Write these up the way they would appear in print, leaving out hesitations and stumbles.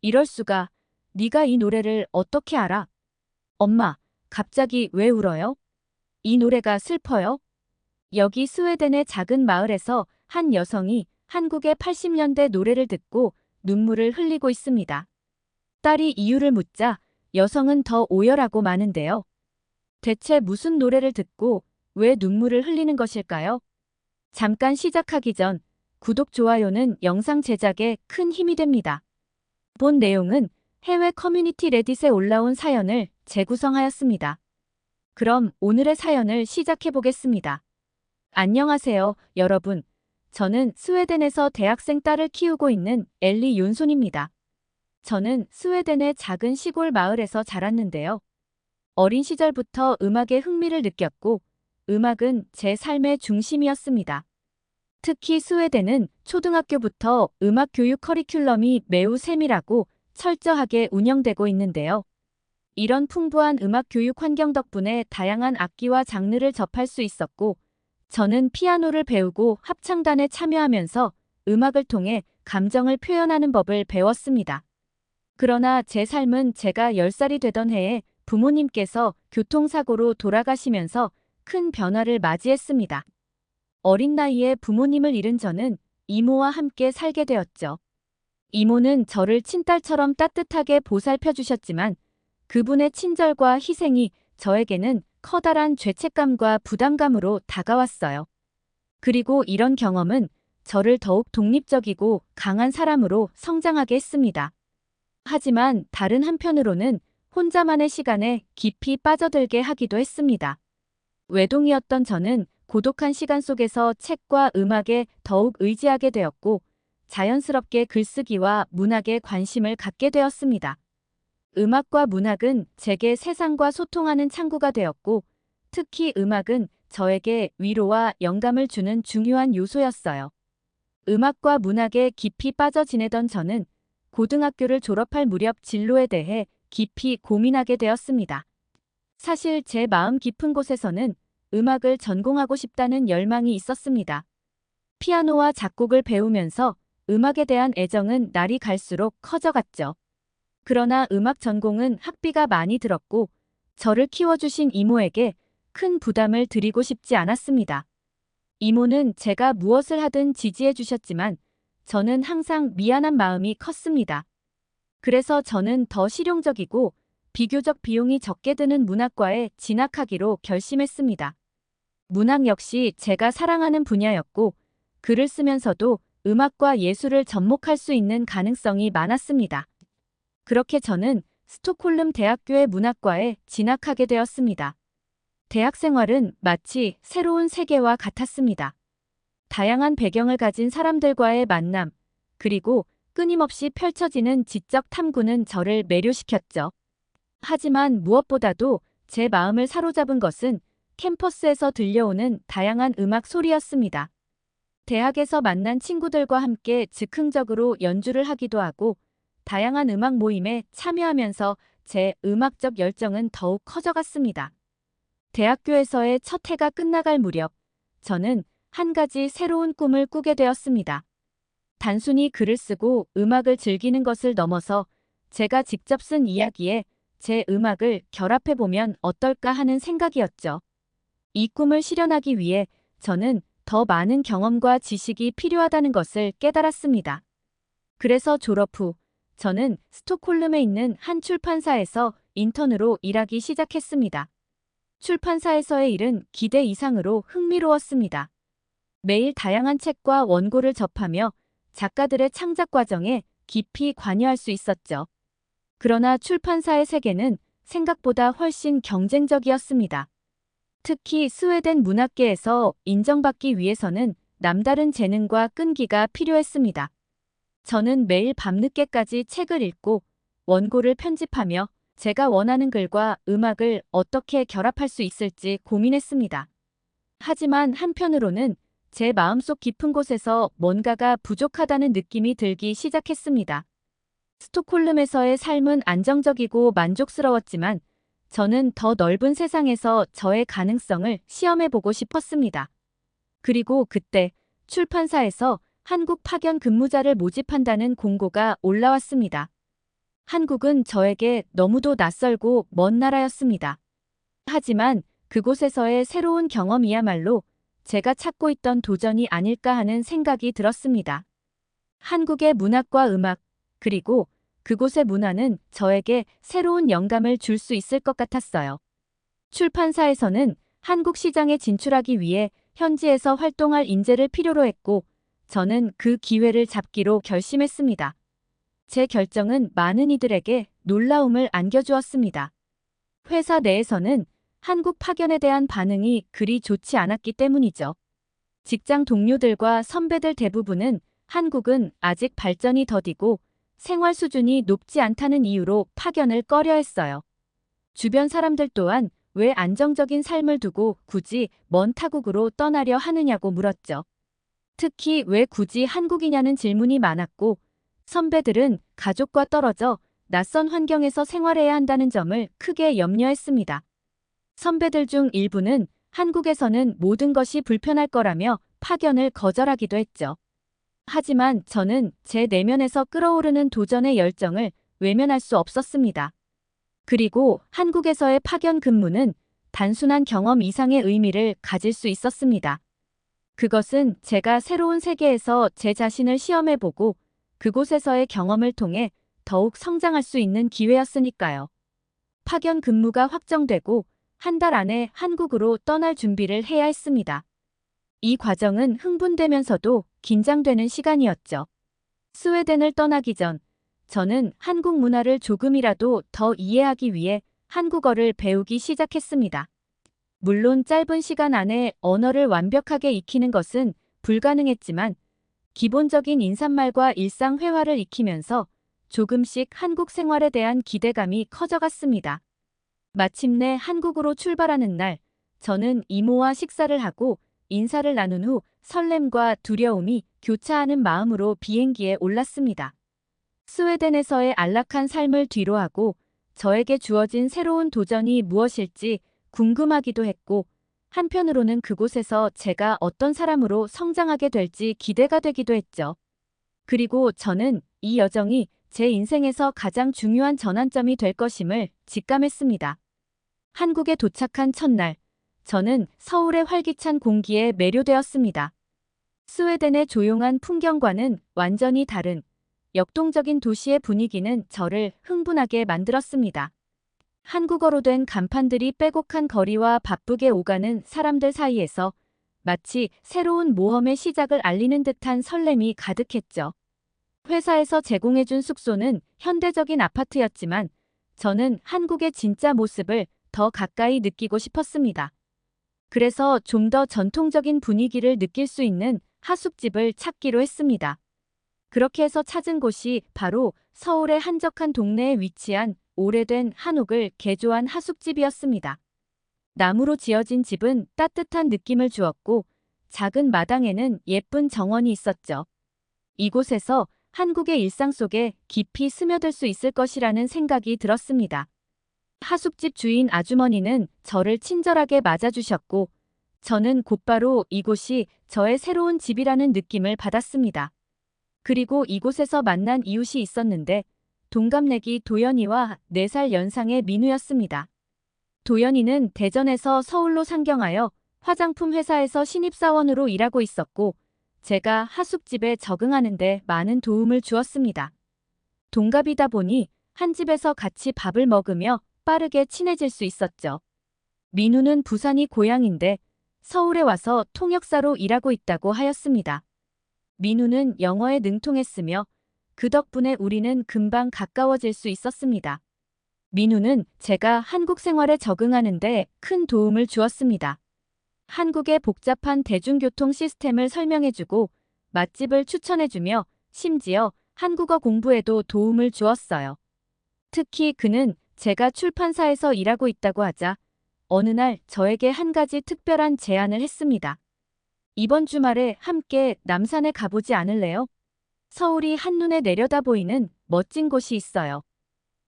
이럴 수가. 네가 이 노래를 어떻게 알아? 엄마, 갑자기 왜 울어요? 이 노래가 슬퍼요? 여기 스웨덴의 작은 마을에서 한 여성이 한국의 80년대 노래를 듣고 눈물을 흘리고 있습니다. 딸이 이유를 묻자 여성은 더 오열하고 마는데요. 대체 무슨 노래를 듣고 왜 눈물을 흘리는 것일까요? 잠깐 시작하기 전 구독, 좋아요는 영상 제작에 큰 힘이 됩니다. 본 내용은 해외 커뮤니티 레딧에 올라온 사연을 재구성하였습니다. 그럼 오늘의 사연을 시작해 보겠습니다. 안녕하세요, 여러분. 저는 스웨덴에서 대학생 딸을 키우고 있는 엘리 윤손입니다. 저는 스웨덴의 작은 시골 마을에서 자랐는데요. 어린 시절부터 음악에 흥미를 느꼈고, 음악은 제 삶의 중심이었습니다. 특히 스웨덴은 초등학교부터 음악 교육 커리큘럼이 매우 세밀하고 철저하게 운영되고 있는데요. 이런 풍부한 음악 교육 환경 덕분에 다양한 악기와 장르를 접할 수 있었고, 저는 피아노를 배우고 합창단에 참여하면서 음악을 통해 감정을 표현하는 법을 배웠습니다. 그러나 제 삶은 제가 10살이 되던 해에 부모님께서 교통사고로 돌아가시면서 큰 변화를 맞이했습니다. 어린 나이에 부모님을 잃은 저는 이모와 함께 살게 되었죠. 이모는 저를 친딸처럼 따뜻하게 보살펴 주셨지만 그분의 친절과 희생이 저에게는 커다란 죄책감과 부담감으로 다가왔어요. 그리고 이런 경험은 저를 더욱 독립적이고 강한 사람으로 성장하게 했습니다. 하지만 다른 한편으로는 혼자만의 시간에 깊이 빠져들게 하기도 했습니다. 외동이었던 저는 고독한 시간 속에서 책과 음악에 더욱 의지하게 되었고, 자연스럽게 글쓰기와 문학에 관심을 갖게 되었습니다. 음악과 문학은 제게 세상과 소통하는 창구가 되었고, 특히 음악은 저에게 위로와 영감을 주는 중요한 요소였어요. 음악과 문학에 깊이 빠져 지내던 저는 고등학교를 졸업할 무렵 진로에 대해 깊이 고민하게 되었습니다. 사실 제 마음 깊은 곳에서는 음악을 전공하고 싶다는 열망이 있었습니다. 피아노와 작곡을 배우면서 음악에 대한 애정은 날이 갈수록 커져갔죠. 그러나 음악 전공은 학비가 많이 들었고 저를 키워주신 이모에게 큰 부담을 드리고 싶지 않았습니다. 이모는 제가 무엇을 하든 지지해 주셨지만 저는 항상 미안한 마음이 컸습니다. 그래서 저는 더 실용적이고 비교적 비용이 적게 드는 문학과에 진학하기로 결심했습니다. 문학 역시 제가 사랑하는 분야였고 글을 쓰면서도 음악과 예술을 접목할 수 있는 가능성이 많았습니다. 그렇게 저는 스톡홀름 대학교의 문학과에 진학하게 되었습니다. 대학 생활은 마치 새로운 세계와 같았습니다. 다양한 배경을 가진 사람들과의 만남, 그리고 끊임없이 펼쳐지는 지적 탐구는 저를 매료시켰죠. 하지만 무엇보다도 제 마음을 사로잡은 것은 캠퍼스에서 들려오는 다양한 음악 소리였습니다. 대학에서 만난 친구들과 함께 즉흥적으로 연주를 하기도 하고 다양한 음악 모임에 참여하면서 제 음악적 열정은 더욱 커져갔습니다. 대학교에서의 첫 해가 끝나갈 무렵, 저는 한 가지 새로운 꿈을 꾸게 되었습니다. 단순히 글을 쓰고 음악을 즐기는 것을 넘어서 제가 직접 쓴 이야기에 제 음악을 결합해보면 어떨까 하는 생각이었죠. 이 꿈을 실현하기 위해 저는 더 많은 경험과 지식이 필요하다는 것을 깨달았습니다. 그래서 졸업 후 저는 스톡홀름에 있는 한 출판사에서 인턴으로 일하기 시작했습니다. 출판사에서의 일은 기대 이상으로 흥미로웠습니다. 매일 다양한 책과 원고를 접하며 작가들의 창작 과정에 깊이 관여할 수 있었죠. 그러나 출판사의 세계는 생각보다 훨씬 경쟁적이었습니다. 특히 스웨덴 문학계에서 인정받기 위해서는 남다른 재능과 끈기가 필요했습니다. 저는 매일 밤늦게까지 책을 읽고 원고를 편집하며 제가 원하는 글과 음악을 어떻게 결합할 수 있을지 고민했습니다. 하지만 한편으로는 제 마음속 깊은 곳에서 뭔가가 부족하다는 느낌이 들기 시작했습니다. 스톡홀름에서의 삶은 안정적이고 만족스러웠지만 저는 더 넓은 세상에서 저의 가능성을 시험해보고 싶었습니다. 그리고 그때 출판사에서 한국 파견 근무자를 모집한다는 공고가 올라왔습니다. 한국은 저에게 너무도 낯설고 먼 나라였습니다. 하지만 그곳에서의 새로운 경험이야말로 제가 찾고 있던 도전이 아닐까 하는 생각이 들었습니다. 한국의 문학과 음악, 그리고 그곳의 문화는 저에게 새로운 영감을 줄 수 있을 것 같았어요. 출판사에서는 한국 시장에 진출하기 위해 현지에서 활동할 인재를 필요로 했고, 저는 그 기회를 잡기로 결심했습니다. 제 결정은 많은 이들에게 놀라움을 안겨주었습니다. 회사 내에서는 한국 파견에 대한 반응이 그리 좋지 않았기 때문이죠. 직장 동료들과 선배들 대부분은 한국은 아직 발전이 더디고 생활 수준이 높지 않다는 이유로 파견을 꺼려했어요. 주변 사람들 또한 왜 안정적인 삶을 두고 굳이 먼 타국으로 떠나려 하느냐고 물었죠. 특히 왜 굳이 한국이냐는 질문이 많았고, 선배들은 가족과 떨어져 낯선 환경에서 생활해야 한다는 점을 크게 염려했습니다. 선배들 중 일부는 한국에서는 모든 것이 불편할 거라며 파견을 거절하기도 했죠. 하지만 저는 제 내면에서 끓어오르는 도전의 열정을 외면할 수 없었습니다. 그리고 한국에서의 파견 근무는 단순한 경험 이상의 의미를 가질 수 있었습니다. 그것은 제가 새로운 세계에서 제 자신을 시험해보고 그곳에서의 경험을 통해 더욱 성장할 수 있는 기회였으니까요. 파견 근무가 확정되고 한 달 안에 한국으로 떠날 준비를 해야 했습니다. 이 과정은 흥분되면서도 긴장되는 시간이었죠. 스웨덴을 떠나기 전, 저는 한국 문화를 조금이라도 더 이해하기 위해 한국어를 배우기 시작했습니다. 물론 짧은 시간 안에 언어를 완벽하게 익히는 것은 불가능했지만, 기본적인 인사말과 일상 회화를 익히면서 조금씩 한국 생활에 대한 기대감이 커져갔습니다. 마침내 한국으로 출발하는 날, 저는 이모와 식사를 하고 인사를 나눈 후 설렘과 두려움이 교차하는 마음으로 비행기에 올랐습니다. 스웨덴에서의 안락한 삶을 뒤로하고 저에게 주어진 새로운 도전이 무엇일지 궁금하기도 했고, 한편으로는 그곳에서 제가 어떤 사람으로 성장하게 될지 기대가 되기도 했죠. 그리고 저는 이 여정이 제 인생에서 가장 중요한 전환점이 될 것임을 직감했습니다. 한국에 도착한 첫날, 저는 서울의 활기찬 공기에 매료되었습니다. 스웨덴의 조용한 풍경과는 완전히 다른 역동적인 도시의 분위기는 저를 흥분하게 만들었습니다. 한국어로 된 간판들이 빼곡한 거리와 바쁘게 오가는 사람들 사이에서 마치 새로운 모험의 시작을 알리는 듯한 설렘이 가득했죠. 회사에서 제공해준 숙소는 현대적인 아파트였지만 저는 한국의 진짜 모습을 더 가까이 느끼고 싶었습니다. 그래서 좀 더 전통적인 분위기를 느낄 수 있는 하숙집을 찾기로 했습니다. 그렇게 해서 찾은 곳이 바로 서울의 한적한 동네에 위치한 오래된 한옥을 개조한 하숙집이었습니다. 나무로 지어진 집은 따뜻한 느낌을 주었고 작은 마당에는 예쁜 정원이 있었죠. 이곳에서 한국의 일상 속에 깊이 스며들 수 있을 것이라는 생각이 들었습니다. 하숙집 주인 아주머니는 저를 친절하게 맞아주셨고 저는 곧바로 이곳이 저의 새로운 집이라는 느낌을 받았습니다. 그리고 이곳에서 만난 이웃이 있었는데 동갑내기 도연이와 4살 연상의 민우였습니다. 도연이는 대전에서 서울로 상경하여 화장품 회사에서 신입사원으로 일하고 있었고 제가 하숙집에 적응하는 데 많은 도움을 주었습니다. 동갑이다 보니 한 집에서 같이 밥을 먹으며 빠르게 친해질 수 있었죠. 민우는 부산이 고향인데 서울에 와서 통역사로 일하고 있다고 하였습니다. 민우는 영어에 능통했으며 그 덕분에 우리는 금방 가까워질 수 있었습니다. 민우는 제가 한국 생활에 적응하는 데 큰 도움을 주었습니다. 한국의 복잡한 대중교통 시스템을 설명해주고 맛집을 추천해주며 심지어 한국어 공부에도 도움을 주었어요. 특히 그는 제가 출판사에서 일하고 있다고 하자 어느 날 저에게 한 가지 특별한 제안을 했습니다. 이번 주말에 함께 남산에 가보지 않을래요? 서울이 한눈에 내려다 보이는 멋진 곳이 있어요.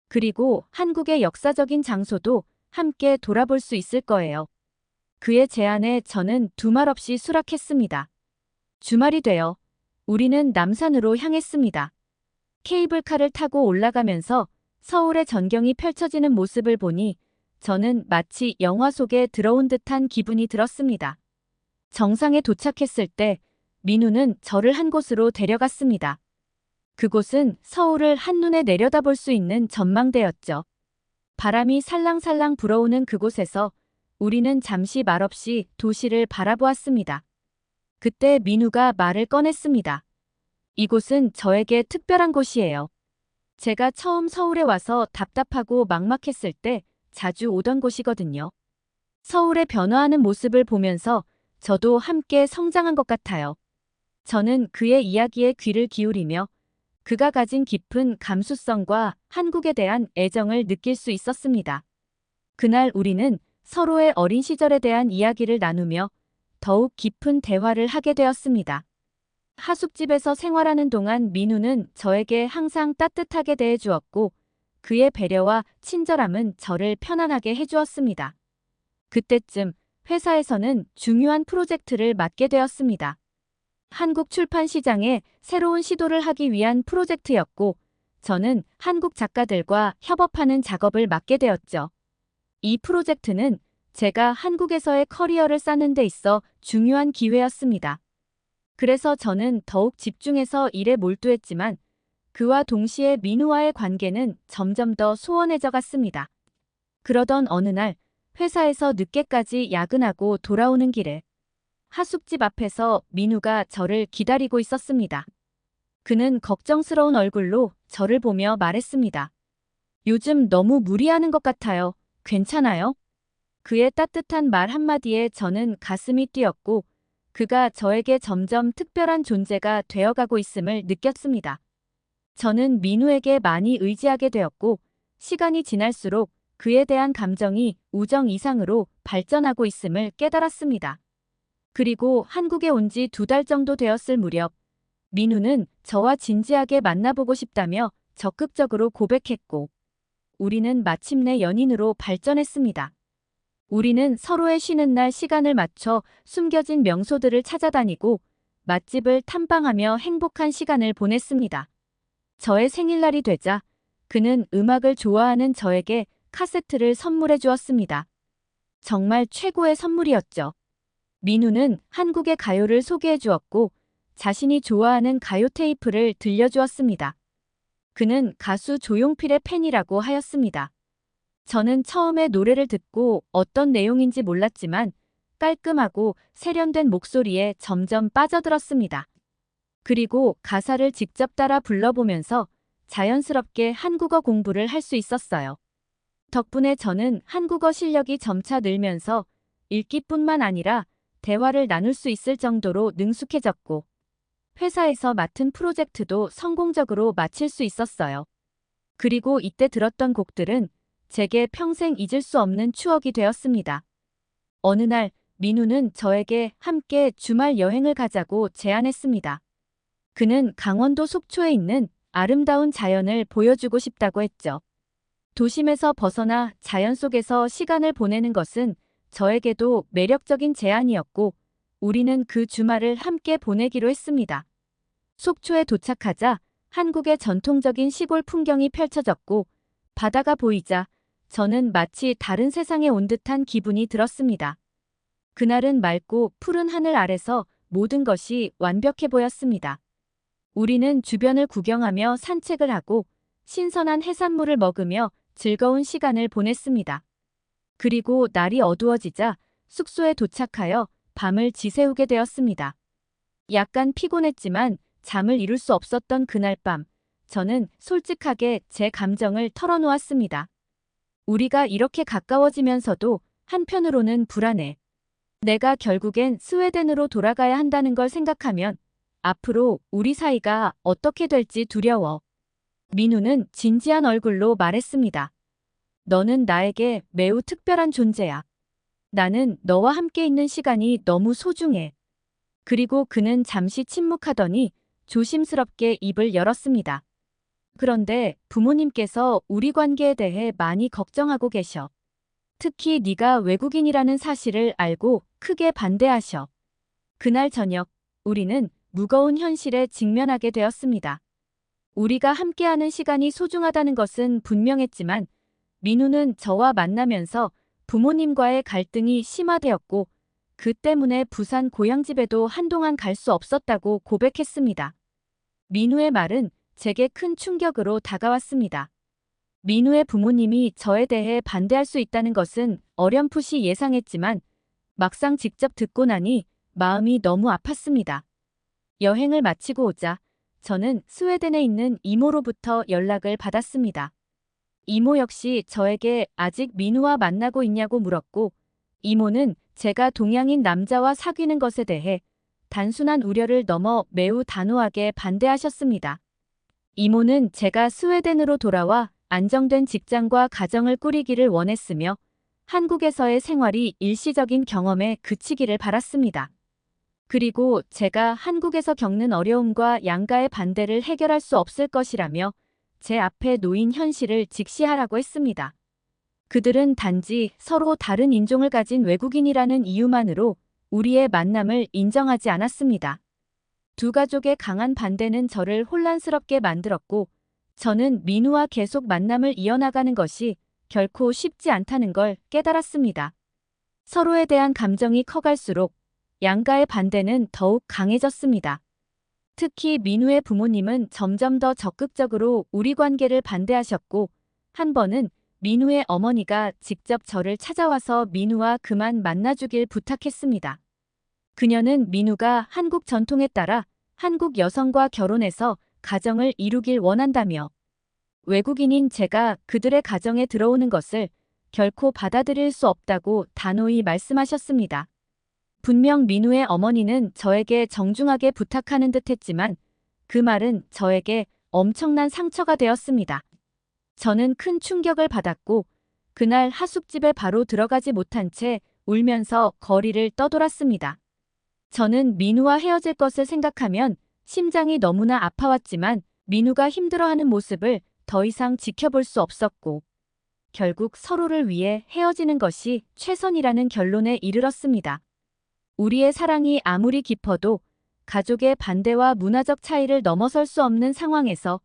그리고 한국의 역사적인 장소도 함께 돌아볼 수 있을 거예요. 그의 제안에 저는 두말 없이 수락했습니다. 주말이 되어 우리는 남산으로 향했습니다. 케이블카를 타고 올라가면서 서울의 전경이 펼쳐지는 모습을 보니 저는 마치 영화 속에 들어온 듯한 기분이 들었습니다. 정상에 도착했을 때 민우는 저를 한 곳으로 데려갔습니다. 그곳은 서울을 한눈에 내려다볼 수 있는 전망대였죠. 바람이 살랑살랑 불어오는 그곳에서 우리는 잠시 말없이 도시를 바라보았습니다. 그때 민우가 말을 꺼냈습니다. 이곳은 저에게 특별한 곳이에요. 제가 처음 서울에 와서 답답하고 막막했을 때 자주 오던 곳이거든요. 서울의 변화하는 모습을 보면서 저도 함께 성장한 것 같아요. 저는 그의 이야기에 귀를 기울이며 그가 가진 깊은 감수성과 한국에 대한 애정을 느낄 수 있었습니다. 그날 우리는 서로의 어린 시절에 대한 이야기를 나누며 더욱 깊은 대화를 하게 되었습니다. 하숙집에서 생활하는 동안 민우는 저에게 항상 따뜻하게 대해주었고 그의 배려와 친절함은 저를 편안하게 해주었습니다. 그때쯤 회사에서는 중요한 프로젝트를 맡게 되었습니다. 한국 출판 시장에 새로운 시도를 하기 위한 프로젝트였고 저는 한국 작가들과 협업하는 작업을 맡게 되었죠. 이 프로젝트는 제가 한국에서의 커리어를 쌓는 데 있어 중요한 기회였습니다. 그래서 저는 더욱 집중해서 일에 몰두했지만 그와 동시에 민우와의 관계는 점점 더 소원해져 갔습니다. 그러던 어느 날 회사에서 늦게까지 야근하고 돌아오는 길에 하숙집 앞에서 민우가 저를 기다리고 있었습니다. 그는 걱정스러운 얼굴로 저를 보며 말했습니다. 요즘 너무 무리하는 것 같아요. 괜찮아요? 그의 따뜻한 말 한마디에 저는 가슴이 뛰었고 그가 저에게 점점 특별한 존재가 되어가고 있음을 느꼈습니다. 저는 민우에게 많이 의지하게 되었고 시간이 지날수록 그에 대한 감정이 우정 이상으로 발전하고 있음을 깨달았습니다. 그리고 한국에 온 지 2달 정도 되었을 무렵 민우는 저와 진지하게 만나보고 싶다며 적극적으로 고백했고 우리는 마침내 연인으로 발전했습니다. 우리는 서로의 쉬는 날 시간을 맞춰 숨겨진 명소들을 찾아다니고 맛집을 탐방하며 행복한 시간을 보냈습니다. 저의 생일날이 되자 그는 음악을 좋아하는 저에게 카세트를 선물해 주었습니다. 정말 최고의 선물이었죠. 민우는 한국의 가요를 소개해 주었고 자신이 좋아하는 가요 테이프를 들려주었습니다. 그는 가수 조용필의 팬이라고 하였습니다. 저는 처음에 노래를 듣고 어떤 내용인지 몰랐지만 깔끔하고 세련된 목소리에 점점 빠져들었습니다. 그리고 가사를 직접 따라 불러보면서 자연스럽게 한국어 공부를 할 수 있었어요. 덕분에 저는 한국어 실력이 점차 늘면서 읽기뿐만 아니라 대화를 나눌 수 있을 정도로 능숙해졌고 회사에서 맡은 프로젝트도 성공적으로 마칠 수 있었어요. 그리고 이때 들었던 곡들은 제게 평생 잊을 수 없는 추억이 되었습니다. 어느 날 민우는 저에게 함께 주말 여행을 가자고 제안했습니다. 그는 강원도 속초에 있는 아름다운 자연을 보여주고 싶다고 했죠. 도심에서 벗어나 자연 속에서 시간을 보내는 것은 저에게도 매력적인 제안이었고 우리는 그 주말을 함께 보내기로 했습니다. 속초에 도착하자 한국의 전통적인 시골 풍경이 펼쳐졌고 바다가 보이자 저는 마치 다른 세상에 온 듯한 기분이 들었습니다. 그날은 맑고 푸른 하늘 아래서 모든 것이 완벽해 보였습니다. 우리는 주변을 구경하며 산책을 하고 신선한 해산물을 먹으며 즐거운 시간을 보냈습니다. 그리고 날이 어두워지자 숙소에 도착하여 밤을 지새우게 되었습니다. 약간 피곤했지만 잠을 이룰 수 없었던 그날 밤, 저는 솔직하게 제 감정을 털어놓았습니다. 우리가 이렇게 가까워지면서도 한편으로는 불안해. 내가 결국엔 스웨덴으로 돌아가야 한다는 걸 생각하면 앞으로 우리 사이가 어떻게 될지 두려워. 민우는 진지한 얼굴로 말했습니다. 너는 나에게 매우 특별한 존재야. 나는 너와 함께 있는 시간이 너무 소중해. 그리고 그는 잠시 침묵하더니 조심스럽게 입을 열었습니다. 그런데 부모님께서 우리 관계에 대해 많이 걱정하고 계셔. 특히 네가 외국인이라는 사실을 알고 크게 반대하셔. 그날 저녁 우리는 무거운 현실에 직면하게 되었습니다. 우리가 함께하는 시간이 소중하다는 것은 분명했지만 민우는 저와 만나면서 부모님과의 갈등이 심화되었고 그 때문에 부산 고향집에도 한동안 갈 수 없었다고 고백했습니다. 민우의 말은 제게 큰 충격으로 다가왔습니다. 민우의 부모님이 저에 대해 반대할 수 있다는 것은 어렴풋이 예상했지만 막상 직접 듣고 나니 마음이 너무 아팠습니다. 여행을 마치고 오자 저는 스웨덴에 있는 이모로부터 연락을 받았습니다. 이모 역시 저에게 아직 민우와 만나고 있냐고 물었고 이모는 제가 동양인 남자와 사귀는 것에 대해 단순한 우려를 넘어 매우 단호하게 반대하셨습니다. 이모는 제가 스웨덴으로 돌아와 안정된 직장과 가정을 꾸리기를 원했으며 한국에서의 생활이 일시적인 경험에 그치기를 바랐습니다. 그리고 제가 한국에서 겪는 어려움과 양가의 반대를 해결할 수 없을 것이라며 제 앞에 놓인 현실을 직시하라고 했습니다. 그들은 단지 서로 다른 인종을 가진 외국인이라는 이유만으로 우리의 만남을 인정하지 않았습니다. 두 가족의 강한 반대는 저를 혼란스럽게 만들었고 저는 민우와 계속 만남을 이어나가는 것이 결코 쉽지 않다는 걸 깨달았습니다. 서로에 대한 감정이 커갈수록 양가의 반대는 더욱 강해졌습니다. 특히 민우의 부모님은 점점 더 적극적으로 우리 관계를 반대하셨고 한 번은 민우의 어머니가 직접 저를 찾아와서 민우와 그만 만나주길 부탁했습니다. 그녀는 민우가 한국 전통에 따라 한국 여성과 결혼해서 가정을 이루길 원한다며 외국인인 제가 그들의 가정에 들어오는 것을 결코 받아들일 수 없다고 단호히 말씀하셨습니다. 분명 민우의 어머니는 저에게 정중하게 부탁하는 듯 했지만 그 말은 저에게 엄청난 상처가 되었습니다. 저는 큰 충격을 받았고 그날 하숙집에 바로 들어가지 못한 채 울면서 거리를 떠돌았습니다. 저는 민우와 헤어질 것을 생각하면 심장이 너무나 아파왔지만 민우가 힘들어하는 모습을 더 이상 지켜볼 수 없었고 결국 서로를 위해 헤어지는 것이 최선이라는 결론에 이르렀습니다. 우리의 사랑이 아무리 깊어도 가족의 반대와 문화적 차이를 넘어설 수 없는 상황에서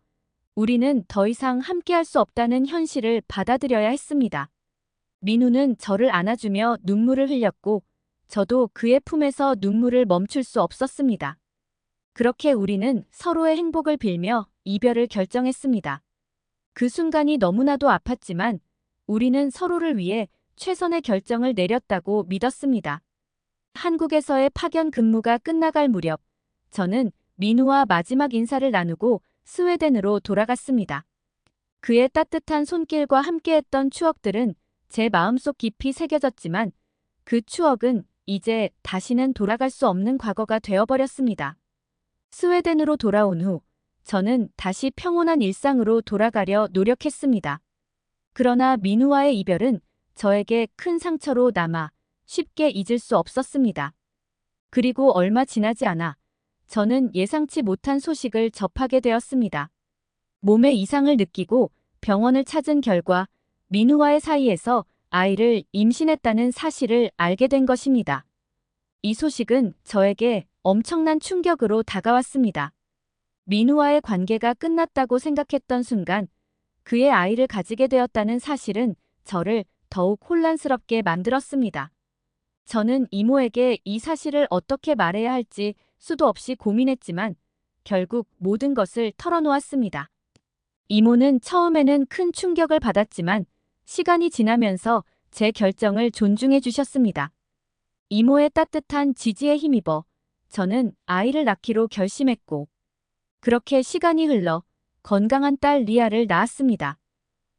우리는 더 이상 함께할 수 없다는 현실을 받아들여야 했습니다. 민우는 저를 안아주며 눈물을 흘렸고 저도 그의 품에서 눈물을 멈출 수 없었습니다. 그렇게 우리는 서로의 행복을 빌며 이별을 결정했습니다. 그 순간이 너무나도 아팠지만 우리는 서로를 위해 최선의 결정을 내렸다고 믿었습니다. 한국에서의 파견 근무가 끝나갈 무렵 저는 민우와 마지막 인사를 나누고 스웨덴으로 돌아갔습니다. 그의 따뜻한 손길과 함께했던 추억들은 제 마음속 깊이 새겨졌지만 그 추억은 이제 다시는 돌아갈 수 없는 과거가 되어버렸습니다. 스웨덴으로 돌아온 후 저는 다시 평온한 일상으로 돌아가려 노력했습니다. 그러나 민우와의 이별은 저에게 큰 상처로 남아 쉽게 잊을 수 없었습니다. 그리고 얼마 지나지 않아 저는 예상치 못한 소식을 접하게 되었습니다. 몸에 이상을 느끼고 병원을 찾은 결과 민우와의 사이에서 아이를 임신했다는 사실을 알게 된 것입니다. 이 소식은 저에게 엄청난 충격으로 다가왔습니다. 민우와의 관계가 끝났다고 생각했던 순간 그의 아이를 가지게 되었다는 사실은 저를 더욱 혼란스럽게 만들었습니다. 저는 이모에게 이 사실을 어떻게 말해야 할지 수도 없이 고민했지만 결국 모든 것을 털어놓았습니다. 이모는 처음에는 큰 충격을 받았지만 시간이 지나면서 제 결정을 존중해 주셨습니다. 이모의 따뜻한 지지에 힘입어 저는 아이를 낳기로 결심했고 그렇게 시간이 흘러 건강한 딸 리아를 낳았습니다.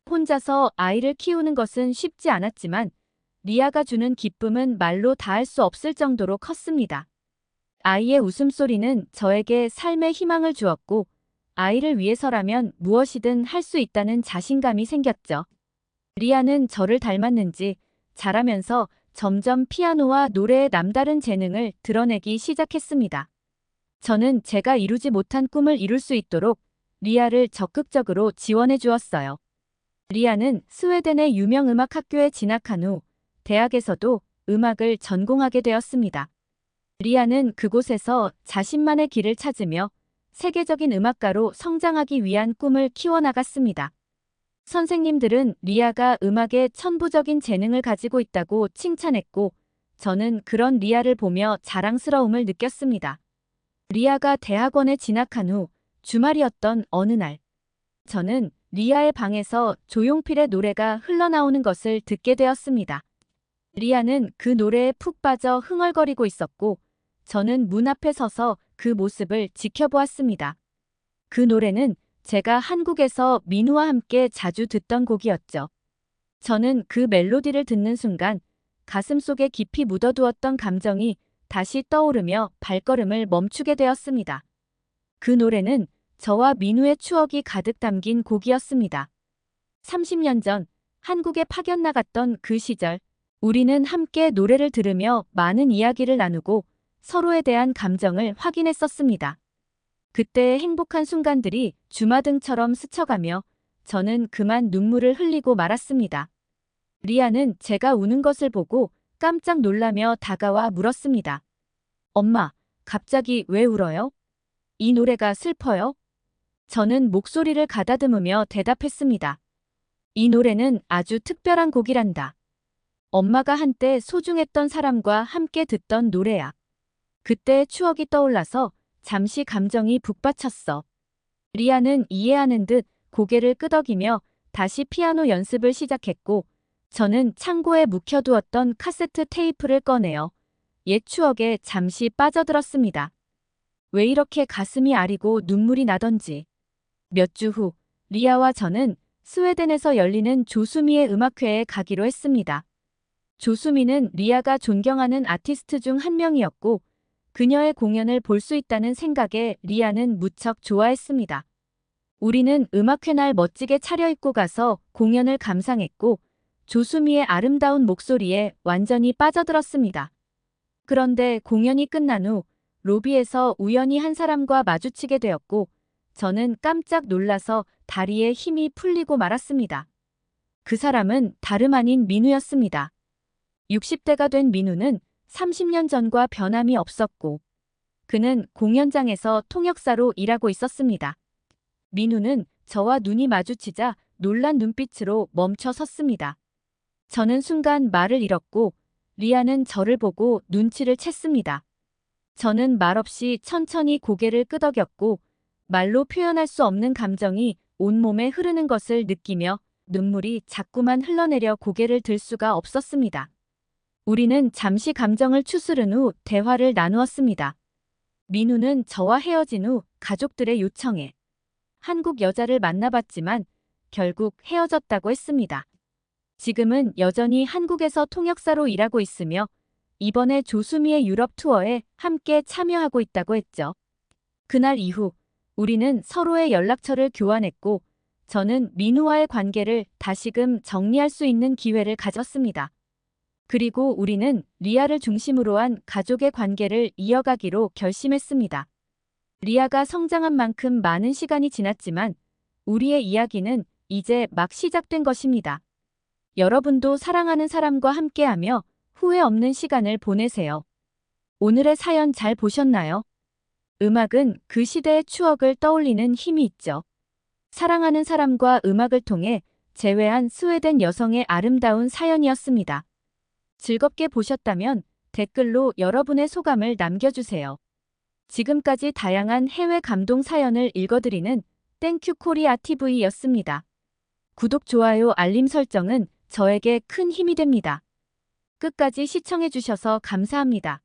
혼자서 아이를 키우는 것은 쉽지 않았지만 리아가 주는 기쁨은 말로 다할 수 없을 정도로 컸습니다. 아이의 웃음소리는 저에게 삶의 희망을 주었고 아이를 위해서라면 무엇이든 할 수 있다는 자신감이 생겼죠. 리아는 저를 닮았는지 자라면서 점점 피아노와 노래의 남다른 재능을 드러내기 시작했습니다. 저는 제가 이루지 못한 꿈을 이룰 수 있도록 리아를 적극적으로 지원해 주었어요. 리아는 스웨덴의 유명 음악 학교에 진학한 후 대학에서도 음악을 전공하게 되었습니다. 리아는 그곳에서 자신만의 길을 찾으며 세계적인 음악가로 성장하기 위한 꿈을 키워나갔습니다. 선생님들은 리아가 음악에 천부적인 재능을 가지고 있다고 칭찬했고, 저는 그런 리아를 보며 자랑스러움을 느꼈습니다. 리아가 대학원에 진학한 후 주말이었던 어느 날, 저는 리아의 방에서 조용필의 노래가 흘러나오는 것을 듣게 되었습니다. 리아는 그 노래에 푹 빠져 흥얼거리고 있었고, 저는 문 앞에 서서 그 모습을 지켜보았습니다. 그 노래는 제가 한국에서 민우와 함께 자주 듣던 곡이었죠. 저는 그 멜로디를 듣는 순간 가슴속에 깊이 묻어두었던 감정이 다시 떠오르며 발걸음을 멈추게 되었습니다. 그 노래는 저와 민우의 추억이 가득 담긴 곡이었습니다. 30년 전 한국에 파견 나갔던 그 시절, 우리는 함께 노래를 들으며 많은 이야기를 나누고 서로에 대한 감정을 확인했었습니다. 그때의 행복한 순간들이 주마등처럼 스쳐가며 저는 그만 눈물을 흘리고 말았습니다. 리아는 제가 우는 것을 보고 깜짝 놀라며 다가와 물었습니다. 엄마, 갑자기 왜 울어요? 이 노래가 슬퍼요? 저는 목소리를 가다듬으며 대답했습니다. 이 노래는 아주 특별한 곡이란다. 엄마가 한때 소중했던 사람과 함께 듣던 노래야. 그때의 추억이 떠올라서 잠시 감정이 북받쳤어. 리아는 이해하는 듯 고개를 끄덕이며 다시 피아노 연습을 시작했고, 저는 창고에 묵혀두었던 카세트 테이프를 꺼내어 옛 추억에 잠시 빠져들었습니다. 왜 이렇게 가슴이 아리고 눈물이 나던지. 몇 주 후, 리아와 저는 스웨덴에서 열리는 조수미의 음악회에 가기로 했습니다. 조수미는 리아가 존경하는 아티스트 중 한 명이었고, 그녀의 공연을 볼 수 있다는 생각에 리아는 무척 좋아했습니다. 우리는 음악회 날 멋지게 차려입고 가서 공연을 감상했고, 조수미의 아름다운 목소리에 완전히 빠져들었습니다. 그런데 공연이 끝난 후 로비에서 우연히 한 사람과 마주치게 되었고, 저는 깜짝 놀라서 다리에 힘이 풀리고 말았습니다. 그 사람은 다름 아닌 민우였습니다. 60대가 된 민우는 30년 전과 변함이 없었고, 그는 공연장에서 통역사로 일하고 있었습니다. 민우는 저와 눈이 마주치자 놀란 눈빛으로 멈춰 섰습니다. 저는 순간 말을 잃었고, 리아는 저를 보고 눈치를 챘습니다. 저는 말없이 천천히 고개를 끄덕였고, 말로 표현할 수 없는 감정이 온몸에 흐르는 것을 느끼며 눈물이 자꾸만 흘러내려 고개를 들 수가 없었습니다. 우리는 잠시 감정을 추스른 후 대화를 나누었습니다. 민우는 저와 헤어진 후 가족들의 요청에 한국 여자를 만나봤지만 결국 헤어졌다고 했습니다. 지금은 여전히 한국에서 통역사로 일하고 있으며 이번에 조수미의 유럽 투어에 함께 참여하고 있다고 했죠. 그날 이후 우리는 서로의 연락처를 교환했고, 저는 민우와의 관계를 다시금 정리할 수 있는 기회를 가졌습니다. 그리고 우리는 리아를 중심으로 한 가족의 관계를 이어가기로 결심했습니다. 리아가 성장한 만큼 많은 시간이 지났지만 우리의 이야기는 이제 막 시작된 것입니다. 여러분도 사랑하는 사람과 함께하며 후회 없는 시간을 보내세요. 오늘의 사연 잘 보셨나요? 음악은 그 시대의 추억을 떠올리는 힘이 있죠. 사랑하는 사람과 음악을 통해 재회한 스웨덴 여성의 아름다운 사연이었습니다. 즐겁게 보셨다면 댓글로 여러분의 소감을 남겨주세요. 지금까지 다양한 해외 감동 사연을 읽어드리는 땡큐 코리아 TV였습니다. 구독, 좋아요, 알림 설정은 저에게 큰 힘이 됩니다. 끝까지 시청해주셔서 감사합니다.